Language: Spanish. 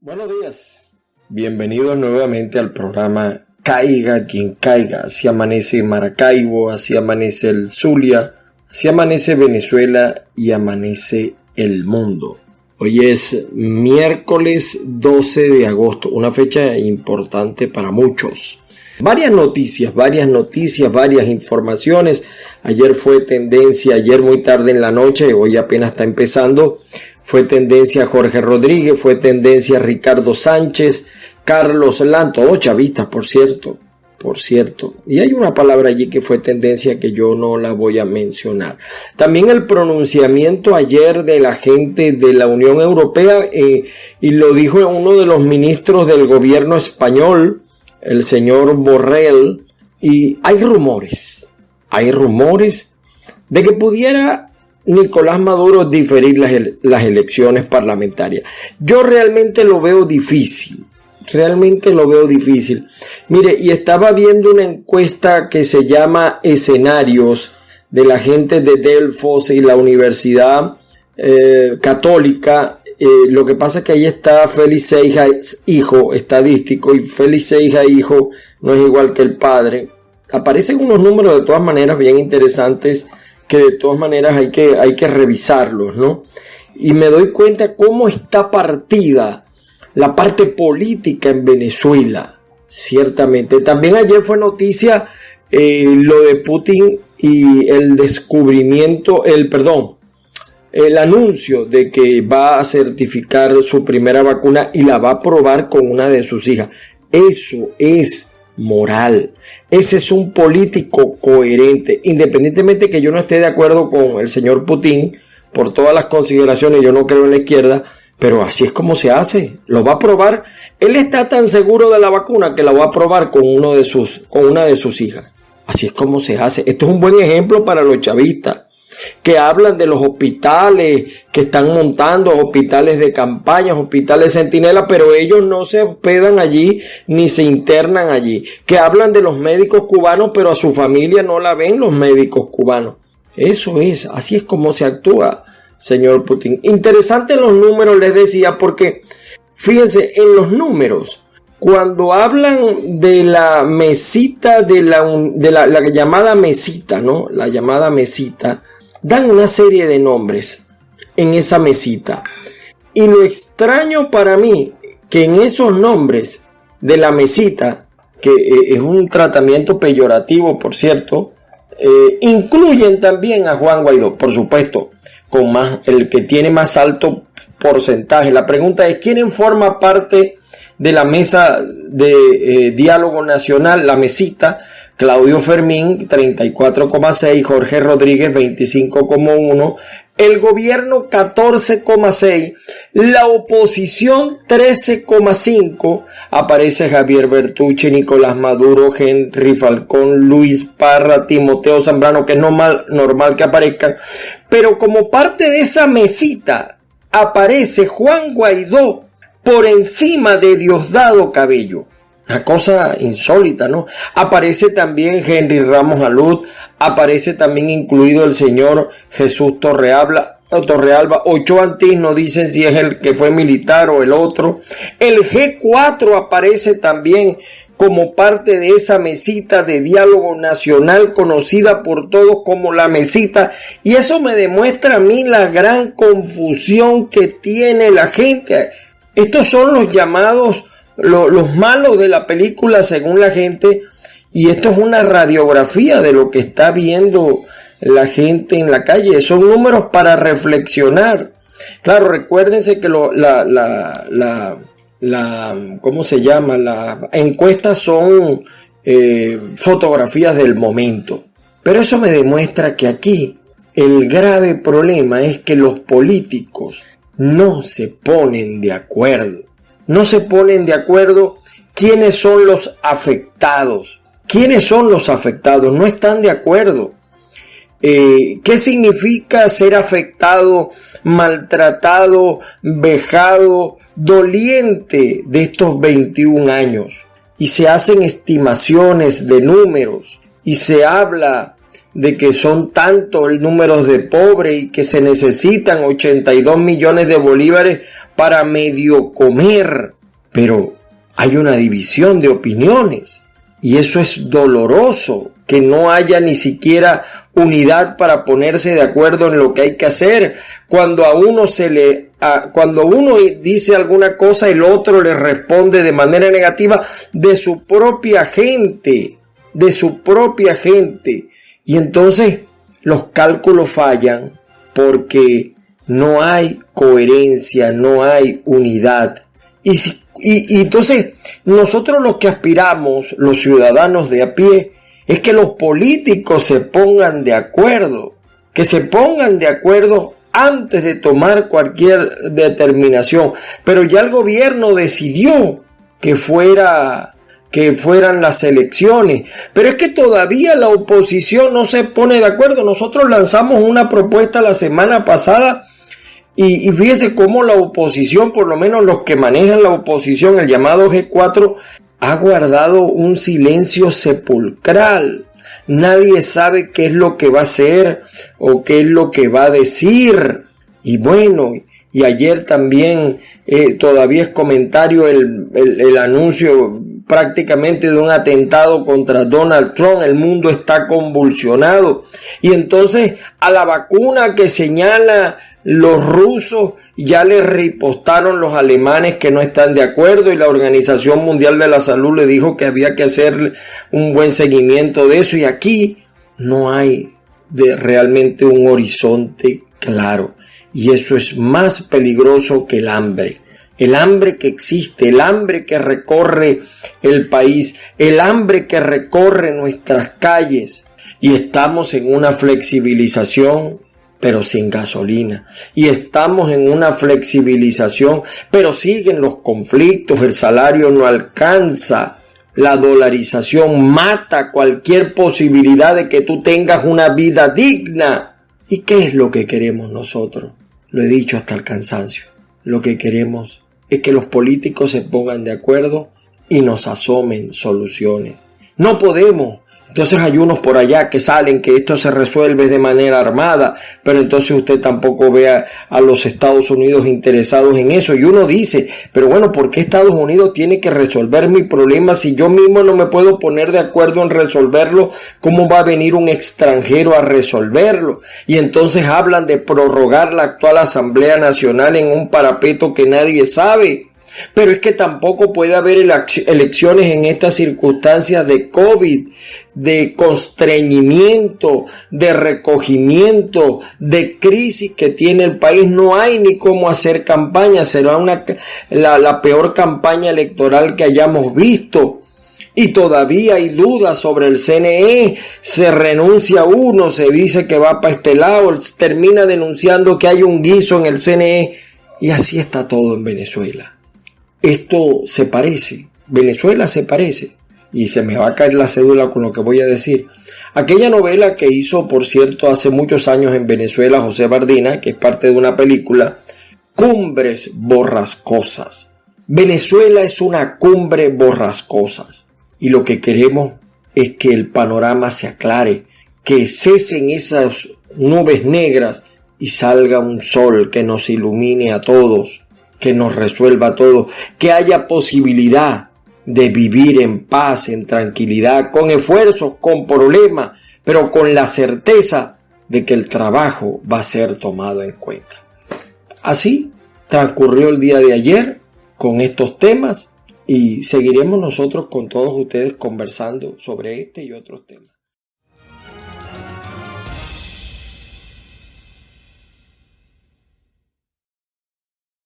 Buenos días, bienvenidos nuevamente al programa Caiga quien caiga. Así amanece Maracaibo, así amanece el Zulia, así amanece Venezuela y amanece el mundo. Hoy es miércoles 12 de agosto, una fecha importante para muchos. Varias noticias, varias informaciones. Ayer fue tendencia, ayer muy tarde en la noche, hoy apenas está empezando. Fue tendencia Jorge Rodríguez, fue tendencia Ricardo Sánchez, Carlos Land, todos chavistas, por cierto. Y hay una palabra allí que fue tendencia que yo no la voy a mencionar. También el pronunciamiento ayer de la gente de la Unión Europea, y lo dijo uno de los ministros del gobierno español, el señor Borrell, y hay rumores de que pudiera Nicolás Maduro diferir las elecciones parlamentarias. Yo realmente lo veo difícil. Mire, y estaba viendo una encuesta que se llama Escenarios de la gente de Delfos y la Universidad Católica. Lo que pasa es que ahí está Félix Seija, hijo estadístico, y Félix Seija, hijo, no es igual que el padre. Aparecen unos números de todas maneras bien interesantes que de todas maneras hay que revisarlos, ¿no? Y me doy cuenta cómo está partida la parte política en Venezuela, ciertamente. También ayer fue noticia lo de Putin y el anuncio de que va a certificar su primera vacuna y la va a probar con una de sus hijas. Eso es moral. Ese es un político coherente, independientemente que yo no esté de acuerdo con el señor Putin por todas las consideraciones. Yo no creo en la izquierda, pero así es como se hace. Lo va a probar. Él está tan seguro de la vacuna que la va a probar con una de sus hijas. Así es como se hace. Esto es un buen ejemplo para los chavistas que hablan de los hospitales que están montando, hospitales de campaña, hospitales centinela, pero ellos no se hospedan allí ni se internan allí. Que hablan de los médicos cubanos, pero a su familia no la ven los médicos cubanos. Eso es, así es como se actúa, señor Putin. Interesante los números, les decía, porque fíjense en los números. Cuando hablan de la mesita, de la llamada mesita, ¿no? La llamada mesita, dan una serie de nombres en esa mesita. Y lo extraño para mí, que en esos nombres de la mesita, que es un tratamiento peyorativo, por cierto, incluyen también a Juan Guaidó, por supuesto, el que tiene más alto porcentaje. La pregunta es, ¿quién forma parte de la mesa de diálogo nacional, la mesita? Claudio Fermín, 34,6, Jorge Rodríguez, 25,1, el gobierno, 14,6, la oposición, 13,5, aparece Javier Bertucci, Nicolás Maduro, Henry Falcón, Luis Parra, Timoteo Zambrano, que es normal que aparezcan, pero como parte de esa mesita aparece Juan Guaidó por encima de Diosdado Cabello. Una cosa insólita, ¿no? Aparece también Henry Ramos Alud, aparece también incluido el señor Jesús Torrealba. Ochoa Antís, no dicen si es el que fue militar o el otro. El G4 aparece también como parte de esa mesita de diálogo nacional conocida por todos como la mesita. Y eso me demuestra a mí la gran confusión que tiene la gente. Estos son los llamados los malos de la película según la gente, y esto es una radiografía de lo que está viendo la gente en la calle. Son números para reflexionar. Claro, recuérdense que ¿cómo se llama? Las encuestas son fotografías del momento, pero eso me demuestra que aquí el grave problema es que los políticos no se ponen de acuerdo. No se ponen de acuerdo quiénes son los afectados. No están de acuerdo. ¿Qué significa ser afectado, maltratado, vejado, doliente de estos 21 años? Y se hacen estimaciones de números y se habla de que son tantos el número de pobres y que se necesitan 82 millones de bolívares para medio comer. pero hay una división de opiniones y eso es doloroso, que no haya ni siquiera unidad para ponerse de acuerdo en lo que hay que hacer. Cuando uno dice alguna cosa, el otro le responde de manera negativa de su propia gente, y entonces los cálculos fallan porque no hay coherencia, no hay unidad. Y entonces nosotros lo que aspiramos, los ciudadanos de a pie, es que los políticos se pongan de acuerdo, antes de tomar cualquier determinación. Pero ya el gobierno decidió que fueran las elecciones. Pero es que todavía la oposición no se pone de acuerdo. Nosotros lanzamos una propuesta la semana pasada y fíjese cómo la oposición, por lo menos los que manejan la oposición, el llamado G4, ha guardado un silencio sepulcral. Nadie sabe qué es lo que va a hacer o qué es lo que va a decir. Y bueno, y ayer también todavía es comentario el anuncio prácticamente de un atentado contra Donald Trump. El mundo está convulsionado. Y entonces a la vacuna que señala los rusos ya le ripostaron los alemanes que no están de acuerdo y la Organización Mundial de la Salud le dijo que había que hacer un buen seguimiento de eso y aquí no hay realmente un horizonte claro y eso es más peligroso que el hambre que existe, el hambre que recorre el país, el hambre que recorre nuestras calles y estamos en una flexibilización pero sin gasolina. Y estamos en una flexibilización, pero siguen los conflictos, el salario no alcanza, la dolarización mata cualquier posibilidad de que tú tengas una vida digna. ¿Y qué es lo que queremos nosotros? Lo he dicho hasta el cansancio. Lo que queremos es que los políticos se pongan de acuerdo y nos asomen soluciones. No podemos. Entonces hay unos por allá que salen que esto se resuelve de manera armada, pero entonces usted tampoco ve a los Estados Unidos interesados en eso. Y uno dice, pero bueno, ¿por qué Estados Unidos tiene que resolver mi problema si yo mismo no me puedo poner de acuerdo en resolverlo? ¿Cómo va a venir un extranjero a resolverlo? Y entonces hablan de prorrogar la actual Asamblea Nacional en un parapeto que nadie sabe. Pero es que tampoco puede haber elecciones en estas circunstancias de COVID, de constreñimiento, de recogimiento, de crisis que tiene el país. No hay ni cómo hacer campaña. Será la peor campaña electoral que hayamos visto. Y todavía hay dudas sobre el CNE, se renuncia uno, se dice que va para este lado, termina denunciando que hay un guiso en el CNE. Y así está todo en Venezuela. Esto se parece, Venezuela se parece, y se me va a caer la cédula con lo que voy a decir. Aquella novela que hizo, por cierto, hace muchos años en Venezuela José Bardina, que es parte de una película, Cumbres Borrascosas. Venezuela es una cumbre borrascosas, y lo que queremos es que el panorama se aclare, que cesen esas nubes negras y salga un sol que nos ilumine a todos, que nos resuelva todo, que haya posibilidad de vivir en paz, en tranquilidad, con esfuerzos, con problemas, pero con la certeza de que el trabajo va a ser tomado en cuenta. Así transcurrió el día de ayer con estos temas y seguiremos nosotros con todos ustedes conversando sobre este y otros temas.